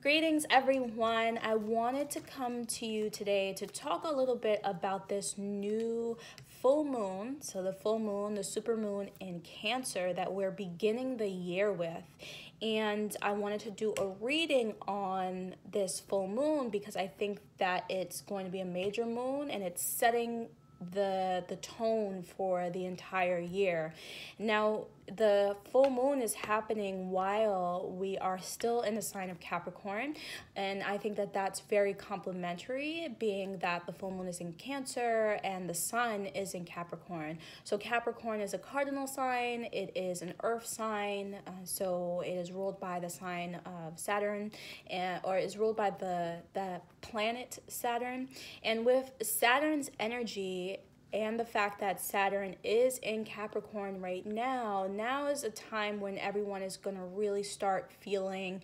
Greetings, everyone. I wanted to come to you today to talk a little bit about this new full moon. So the full moon, the super moon in Cancer that we're beginning the year with. And I wanted to do a reading on this full moon because I think that it's going to be a major moon and it's setting the tone for the entire year. Now, the full moon is happening while we are still in the sign of Capricorn, and I think that that's very complementary, being that the full moon is in Cancer and the sun is in Capricorn. So Capricorn is a cardinal sign, it is an earth sign, so it is ruled by the sign of Saturn, or is ruled by the planet Saturn. And with Saturn's energy and the fact that Saturn is in Capricorn right now is a time when everyone is going to really start feeling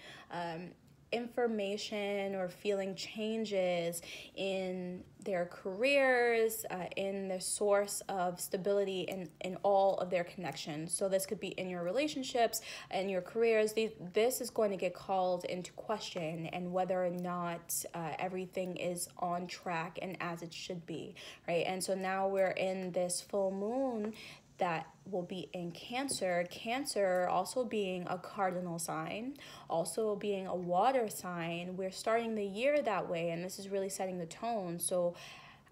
information or feeling changes in their careers, in the source of stability in all of their connections. So this could be in your relationships and your careers. This is going to get called into question, and whether or not everything is on track and as it should be, right? And so now we're in this full moon that will be in Cancer. Cancer also being a cardinal sign, also being a water sign. We're starting the year that way, and this is really setting the tone. So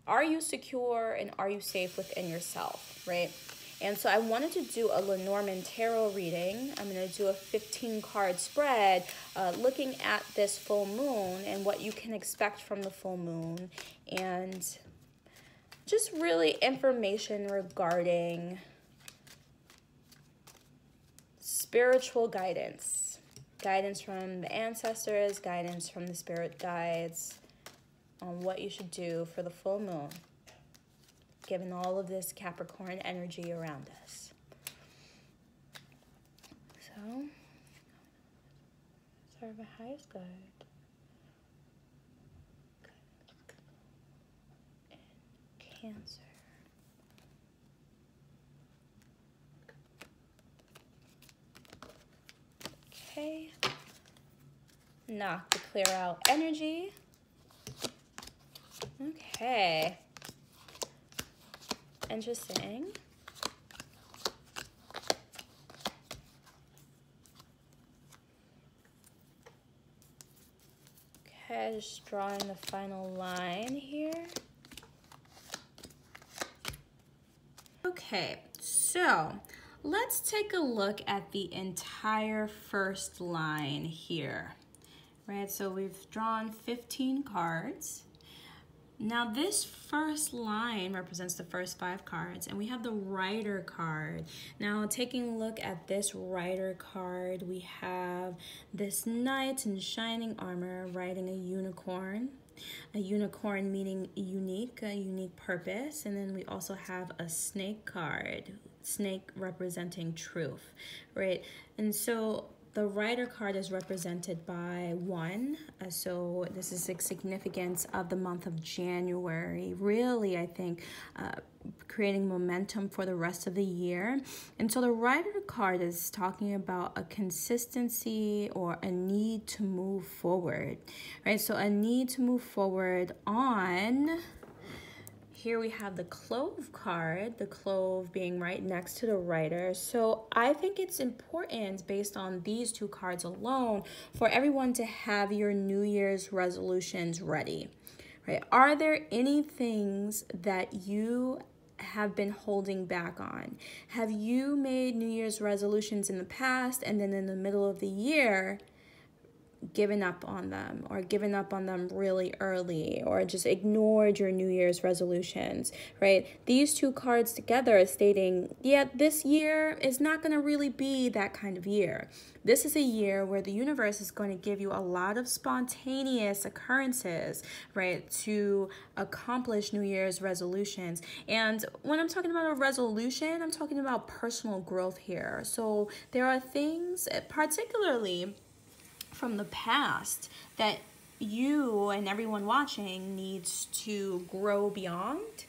are you secure and are you safe within yourself, right? And so I wanted to do a Lenormand tarot reading. I'm going to do a 15-card spread looking at this full moon and what you can expect from the full moon, and just really information regarding spiritual guidance from the ancestors, guidance from the spirit guides on what you should do for the full moon, given all of this Capricorn energy around us. So, serve a highest good. And Cancer. Okay, knock to clear out energy. Okay, interesting. Okay, just drawing the final line here. Okay, so let's take a look at the entire first line here, right? So we've drawn 15 cards. Now this first line represents the first 5 cards, and we have the Rider card. Now taking a look at this Rider card, we have this knight in shining armor riding a unicorn meaning unique, a unique purpose. And then we also have a snake card, snake representing truth, right? And so the Rider card is represented by 1. So this is the significance of the month of January. Really, I think, creating momentum for the rest of the year. And so the Rider card is talking about a consistency or a need to move forward, right? So a need to move forward on... Here we have the Clove card, the Clove being right next to the Rider. So I think it's important, based on these 2 cards alone, for everyone to have your New Year's resolutions ready, right? Are there any things that you have been holding back on? Have you made New Year's resolutions in the past, and then in the middle of the year given up on them, or given up on them really early, or just ignored your New Year's resolutions, right? These 2 cards together are stating, yeah, this year is not going to really be that kind of year. This is a year where the universe is going to give you a lot of spontaneous occurrences, right, to accomplish New Year's resolutions. And when I'm talking about a resolution, I'm talking about personal growth here. So there are things, particularly from the past, that you and everyone watching needs to grow beyond.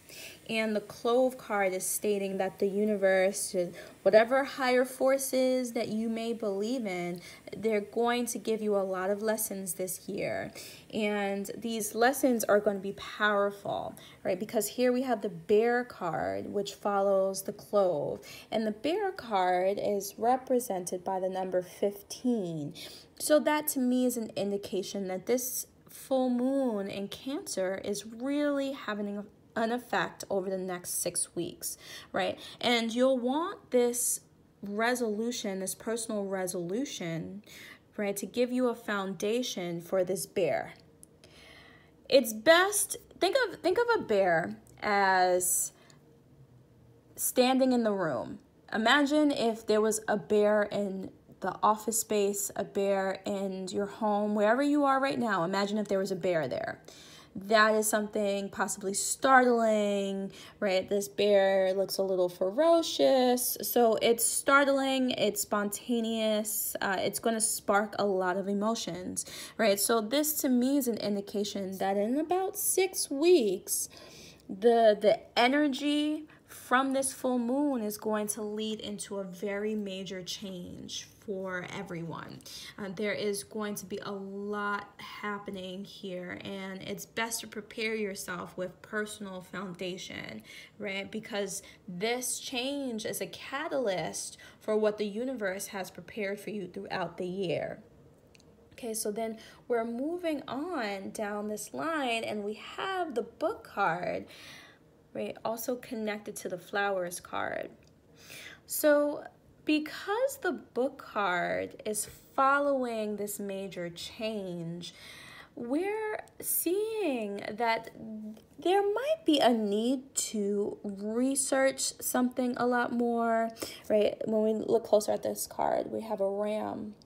And the Clove card is stating that the universe, whatever higher forces that you may believe in, they're going to give you a lot of lessons this year. And these lessons are going to be powerful, right? Because here we have the Bear card, which follows the Clove. And the Bear card is represented by the number 15. So that to me is an indication that this full moon in Cancer is really having an effect over the next 6 weeks, right? And you'll want this resolution, this personal resolution, right, to give you a foundation for this bear. It's best, think of a bear as standing in the room. Imagine if there was a bear in the office space, a bear in your home, wherever you are right now. Imagine if there was a bear there. That is something possibly startling, right? This bear looks a little ferocious. So it's startling, it's spontaneous, it's going to spark a lot of emotions, right? So this to me is an indication that in about 6 weeks, the energy from this full moon is going to lead into a very major change for everyone. There is going to be a lot happening here, and it's best to prepare yourself with personal foundation, right? Because this change is a catalyst for what the universe has prepared for you throughout the year. Okay, so then we're moving on down this line, and we have the Book card, right, also connected to the Flowers card. So because the Book card is following this major change, we're seeing that there might be a need to research something a lot more, right? When we look closer at this card, we have a ram.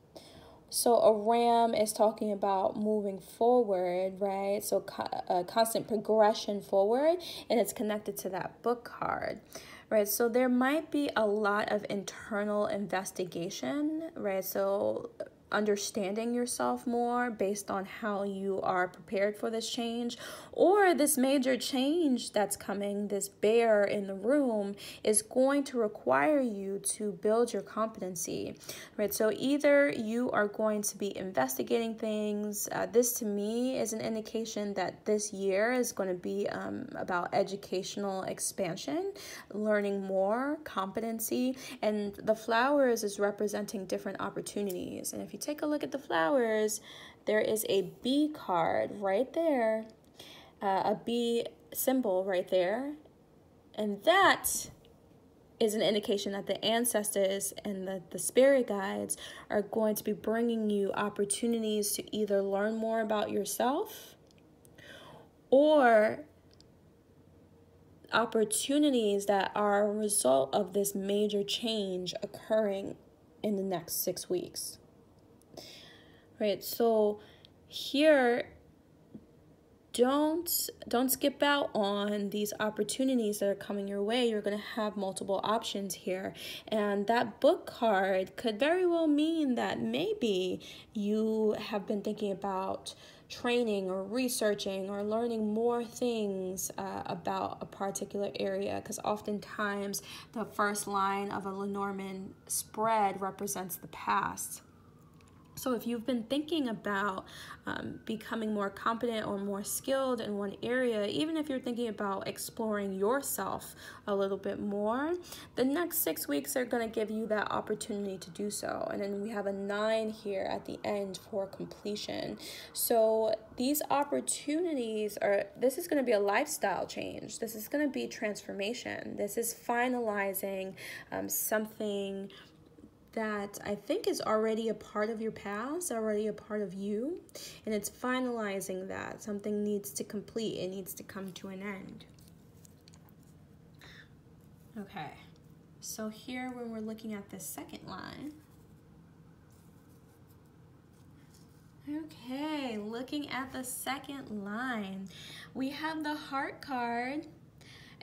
So a ram is talking about moving forward, right? So a constant progression forward, and it's connected to that Book card, right? So there might be a lot of internal investigation, right? So understanding yourself more based on how you are prepared for this change, or this major change that's coming, this bear in the room, is going to require you to build your competency, right? So either you are going to be investigating things. This to me is an indication that this year is going to be about educational expansion, learning more, competency, and the flowers is representing different opportunities. And if you take a look at the flowers, there is a bee card right there, a bee symbol right there, and that is an indication that the ancestors and the spirit guides are going to be bringing you opportunities to either learn more about yourself or opportunities that are a result of this major change occurring in the next 6 weeks. Right, so here, don't skip out on these opportunities that are coming your way. You're going to have multiple options here, and that Book card could very well mean that maybe you have been thinking about training or researching or learning more things about a particular area, because oftentimes the first line of a Lenormand spread represents the past. So if you've been thinking about becoming more competent or more skilled in one area, even if you're thinking about exploring yourself a little bit more, the next 6 weeks are going to give you that opportunity to do so. And then we have a 9 here at the end for completion. So these opportunities this is going to be a lifestyle change. This is going to be transformation. This is finalizing something that I think is already a part of your past, already a part of you, and it's finalizing that. Something needs to complete, it needs to come to an end. Okay, so here when we're looking at the second line, okay, looking at the second line, we have the Heart card,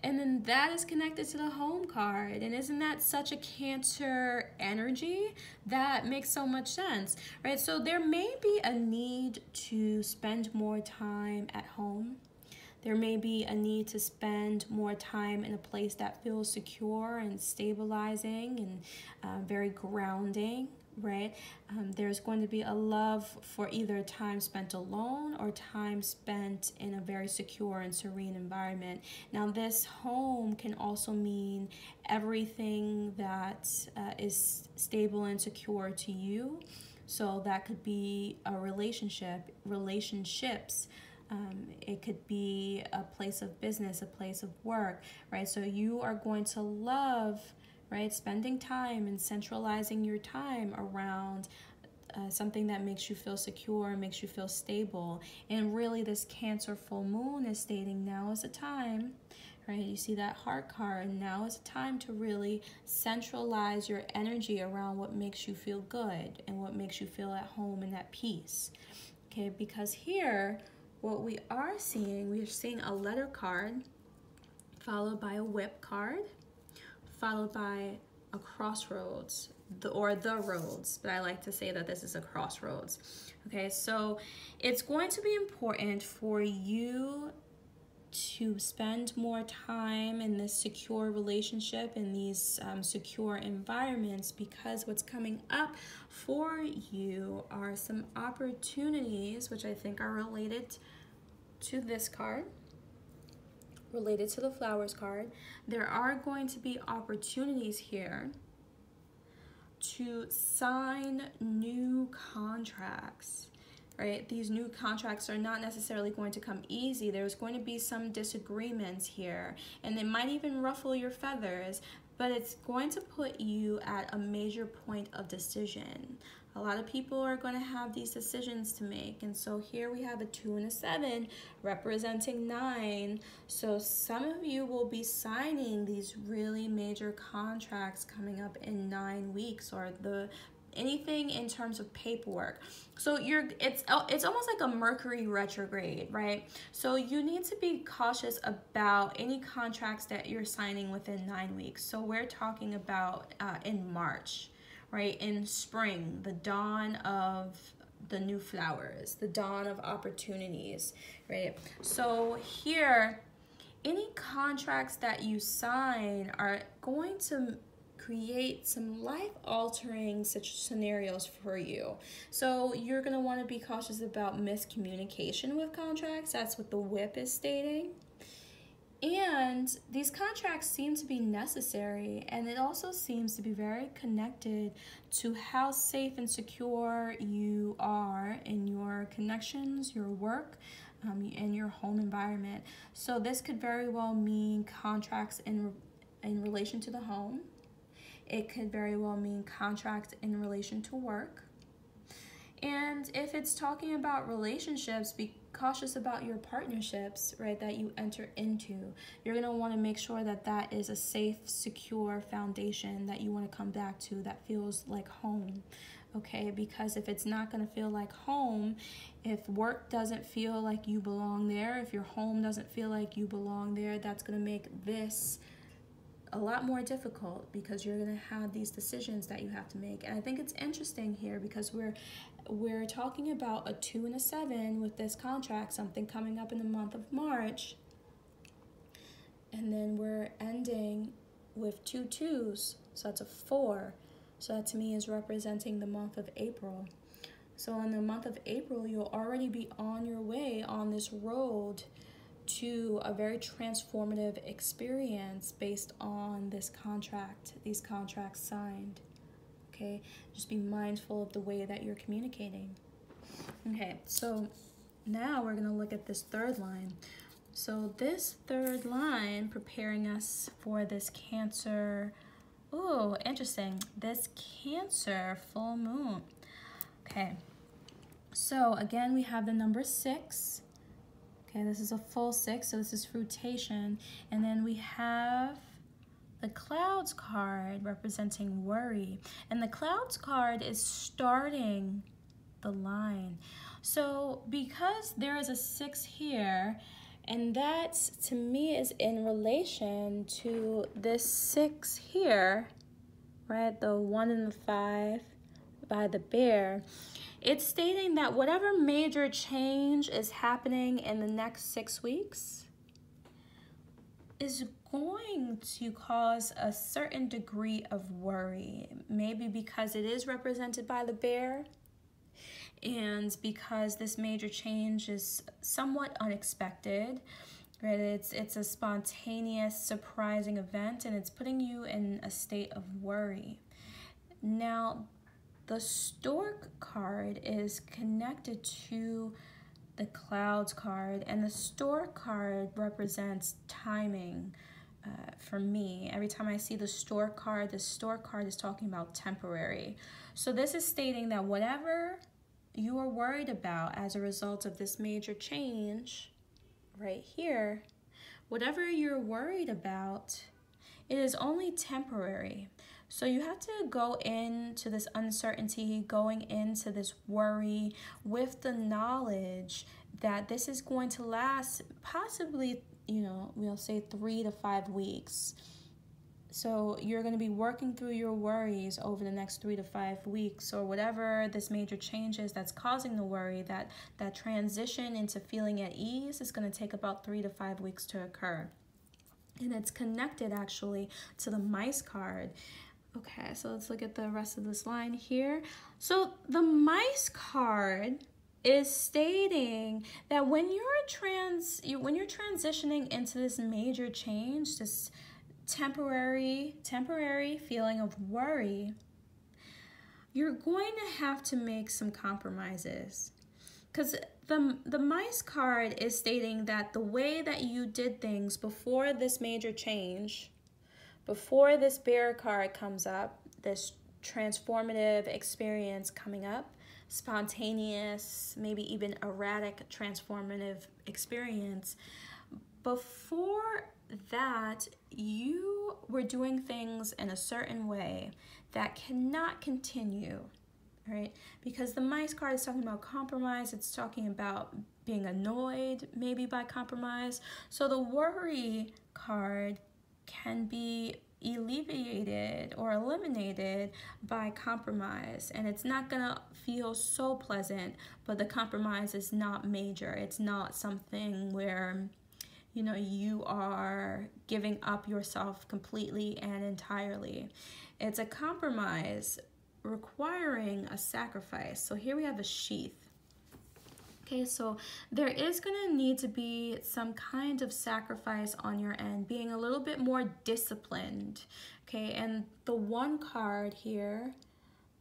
and then that is connected to the Home card. And isn't that such a Cancer energy? That makes so much sense, right? So there may be a need to spend more time at home. There may be a need to spend more time in a place that feels secure and stabilizing and very grounding, right? There's going to be a love for either time spent alone or time spent in a very secure and serene environment. Now, this home can also mean everything that is stable and secure to you. So that could be a relationship, relationships. It could be a place of business, a place of work, right? So you are going to love, right, spending time and centralizing your time around something that makes you feel secure, makes you feel stable. And really, this Cancer full moon is stating now is the time, right? You see that heart card. Now is the time to really centralize your energy around what makes you feel good and what makes you feel at home and at peace. Okay, because here, what we are seeing a letter card followed by a whip card, followed by a crossroads, the roads, but I like to say that this is a crossroads. Okay, so it's going to be important for you to spend more time in this secure relationship, in these secure environments, because what's coming up for you are some opportunities, which I think are related to this card, related to the flowers card. There are going to be opportunities here to sign new contracts, right? These new contracts are not necessarily going to come easy. There's going to be some disagreements here, and they might even ruffle your feathers, but it's going to put you at a major point of decision. A lot of people are going to have these decisions to make, and so here we have a 2 and a 7 representing 9. So some of you will be signing these really major contracts coming up in 9 weeks, or anything in terms of paperwork. So it's almost like a Mercury retrograde, right? So you need to be cautious about any contracts that you're signing within 9 weeks. So we're talking about in March, right? In spring, the dawn of the new flowers, the dawn of opportunities, right? So here, any contracts that you sign are going to create some life-altering such scenarios for you. So you're going to want to be cautious about miscommunication with contracts. That's what the whip is stating. And these contracts seem to be necessary, and it also seems to be very connected to how safe and secure you are in your connections, your work, and your home environment. So this could very well mean contracts in relation to the home. It could very well mean contracts in relation to work. And if it's talking about relationships, be cautious about your partnerships, right, that you enter into. You're going to want to make sure that that is a safe, secure foundation that you want to come back to, that feels like home, okay? Because if it's not going to feel like home, if work doesn't feel like you belong there, if your home doesn't feel like you belong there, that's going to make this a lot more difficult, because you're going to have these decisions that you have to make. And I think it's interesting here because we're talking about a 2 and a 7 with this contract, something coming up in the month of March, and then we're ending with 2 2s, so that's a 4. So that to me is representing the month of April. So in the month of April, you'll already be on your way on this road to a very transformative experience based on this contract, these contracts signed. Okay, just be mindful of the way that you're communicating. Okay, so now we're going to look at this third line. So this third line preparing us for this Cancer, oh, interesting, this Cancer full moon. Okay, so again, we have the number 6. Okay, this is a full 6, so this is fruitation. And then we have the Clouds card representing worry. And the Clouds card is starting the line. So because there is a 6 here, and that to me is in relation to this 6 here, right? The 1 and the 5 by the bear. It's stating that whatever major change is happening in the next 6 weeks, is going to cause a certain degree of worry, maybe because it is represented by the bear, and because this major change is somewhat unexpected, right? It's a spontaneous, surprising event, and it's putting you in a state of worry. Now, the Stork card is connected to the Clouds card, and the Stork card represents timing. For me, every time I see the Stork card is talking about temporary. So this is stating that whatever you are worried about as a result of this major change right here, whatever you're worried about, it is only temporary. So you have to go into this uncertainty, going into this worry with the knowledge that this is going to last possibly, we'll say 3 to 5 weeks. So you're going to be working through your worries over the next 3 to 5 weeks, or whatever this major change is that's causing the worry. That transition into feeling at ease is going to take about 3 to 5 weeks to occur. And it's connected actually to the Mice card. Okay, so let's look at the rest of this line here. So the Mice card is stating that when you're transitioning into this major change, this temporary feeling of worry, you're going to have to make some compromises. Because the Mice card is stating that the way that you did things before this major change, before this Bear card comes up, this transformative experience coming up, spontaneous, maybe even erratic transformative experience, before that, you were doing things in a certain way that cannot continue, right? Because the Mice card is talking about compromise. It's talking about being annoyed maybe by compromise. So the Worry card can be alleviated or eliminated by compromise, and it's not gonna feel so pleasant, but the compromise is not major. It's not something where you are giving up yourself completely and entirely. It's a compromise requiring a sacrifice. So here we have a sheath. Okay, so there is going to need to be some kind of sacrifice on your end, being a little bit more disciplined. Okay, and the 1 card here,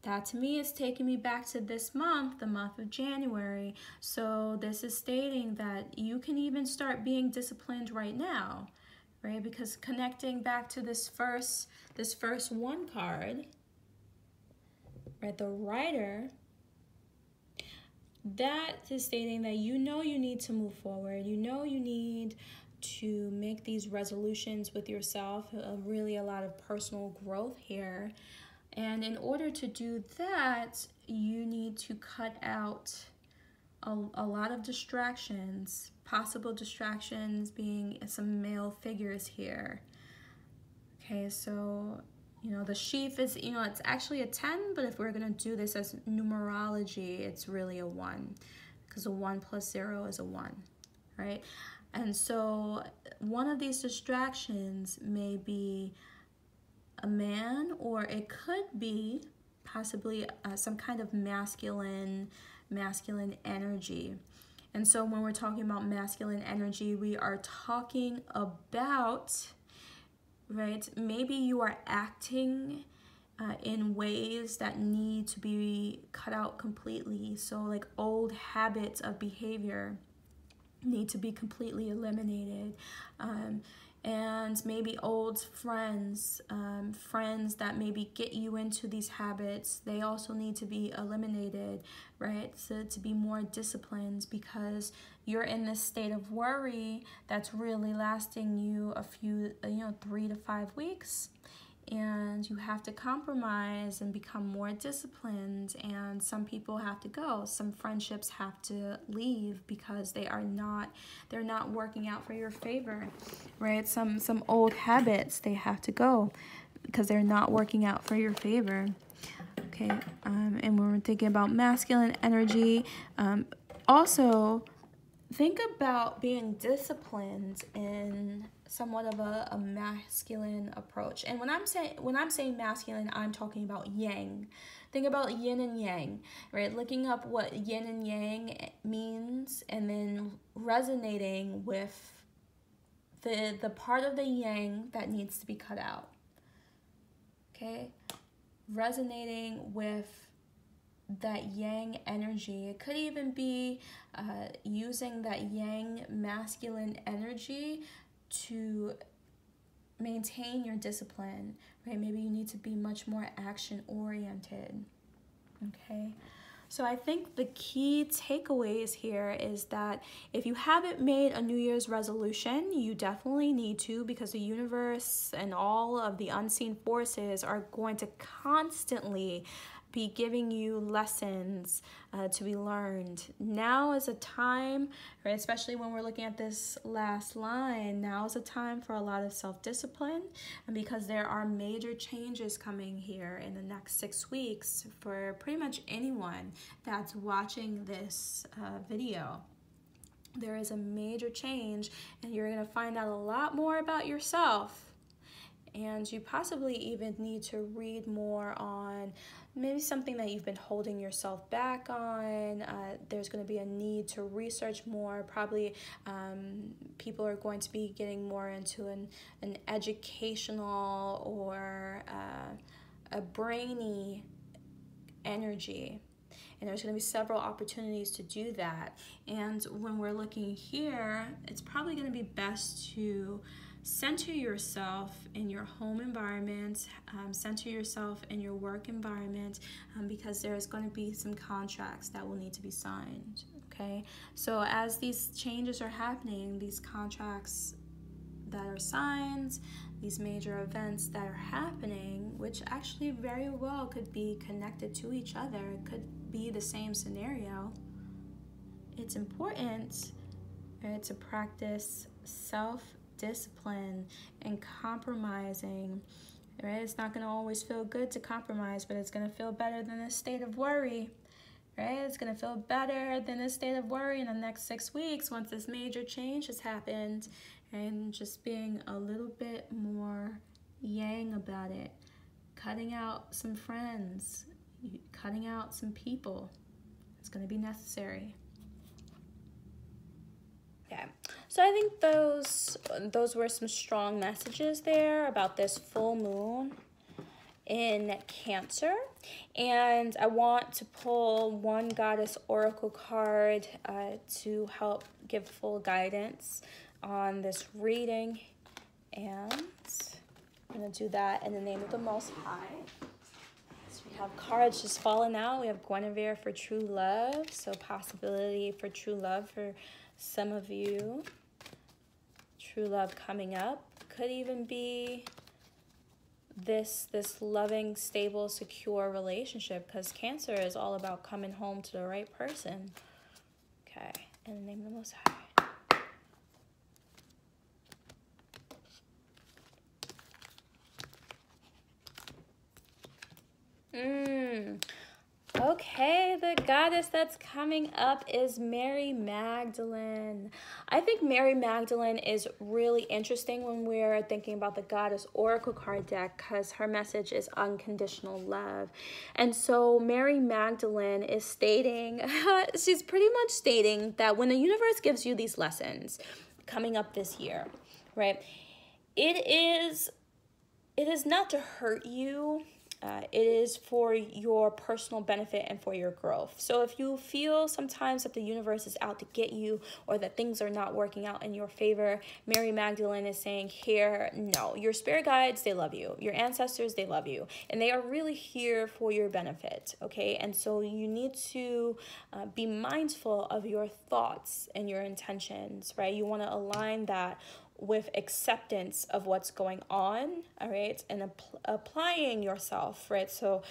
that to me is taking me back to this month, the month of January. So this is stating that you can even start being disciplined right now, right? Because connecting back to this first 1 card, right, the Rider, that is stating that you need to move forward. You need to make these resolutions with yourself, really a lot of personal growth here. And in order to do that, you need to cut out a lot of distractions, possible distractions being some male figures here. Okay, so the sheath is, it's actually a 10, but if we're going to do this as numerology, it's really a 1, because a 1 plus 0 is a 1, right? And so one of these distractions may be a man, or it could be possibly some kind of masculine energy. And so when we're talking about masculine energy, we are talking about, right, maybe you are acting in ways that need to be cut out completely. So like old habits of behavior need to be completely eliminated. And maybe old friends, friends that maybe get you into these habits, they also need to be eliminated, right? So to be more disciplined, because you're in this state of worry that's really lasting you a few, 3 to 5 weeks. And you have to compromise and become more disciplined, and some people have to go. Some friendships have to leave because they're not working out for your favor, right? Some old habits, they have to go because they're not working out for your favor. Okay, and when we're thinking about masculine energy, also think about being disciplined in somewhat of a masculine approach. And when I'm saying masculine, I'm talking about yang. Think about yin and yang, right? Looking up what yin and yang means and then resonating with the part of the yang that needs to be cut out. Okay? Resonating with that yang energy. It could even be using that yang masculine energy to maintain your discipline, right? Maybe you need to be much more action oriented. Okay, so I think the key takeaways here is that if you haven't made a New Year's resolution, you definitely need to, because the universe and all of the unseen forces are going to constantly be giving you lessons to be learned. Now is a time, right, especially when we're looking at this last line, now is a time for a lot of self-discipline, and because there are major changes coming here in the next 6 weeks for pretty much anyone that's watching this video. There is a major change, and you're going to find out a lot more about yourself. And you possibly even need to read more on maybe something that you've been holding yourself back on. There's going to be a need to research more. Probably people are going to be getting more into an educational or a brainy energy. And there's going to be several opportunities to do that. And when we're looking here, it's probably going to be best to center yourself in your home environment, center yourself in your work environment, because there's going to be some contracts that will need to be signed, okay? So as these changes are happening, these contracts that are signed, these major events that are happening, which actually very well could be connected to each other, it could be the same scenario, it's important, right, to practice self-discipline and compromising, right? It's not going to always feel good to compromise, but it's going to feel better than a state of worry, right? It's going to feel better than a state of worry in the next 6 weeks once this major change has happened, and just being a little bit more yang about it, cutting out some friends, cutting out some people. It's going to be necessary. Okay, so I think those were some strong messages there about this full moon in Cancer. And I want to pull one goddess oracle card to help give full guidance on this reading. And I'm going to do that in the name of the Most High. So we have cards just falling out. We have Guinevere for true love, so possibility for true love for some of you. True love coming up. Could even be this loving, stable, secure relationship, because Cancer is all about coming home to the right person. Okay, in the name of the Most High. Okay, the goddess that's coming up is Mary Magdalene. I think Mary Magdalene is really interesting when we're thinking about the goddess oracle card deck, because her message is unconditional love. And so Mary Magdalene is stating, she's pretty much stating that when the universe gives you these lessons coming up this year, right, it is not to hurt you. It is for your personal benefit and for your growth. So if you feel sometimes that the universe is out to get you, or that things are not working out in your favor, Mary Magdalene is saying here, no, your spirit guides, they love you. Your ancestors, they love you. And they are really here for your benefit, okay? And so you need to be mindful of your thoughts and your intentions, right? You want to align that with acceptance of what's going on, all right, and applying yourself, right? So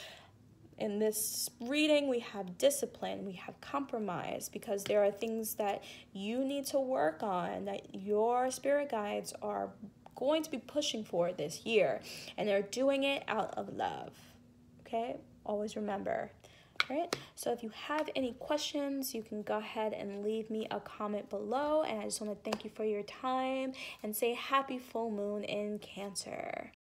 in this reading, we have discipline, we have compromise, because there are things that you need to work on that your spirit guides are going to be pushing for this year, and they're doing it out of love, okay? Always remember, All right, so if you have any questions, you can go ahead and leave me a comment below. And I just want to thank you for your time and say happy full moon in Cancer.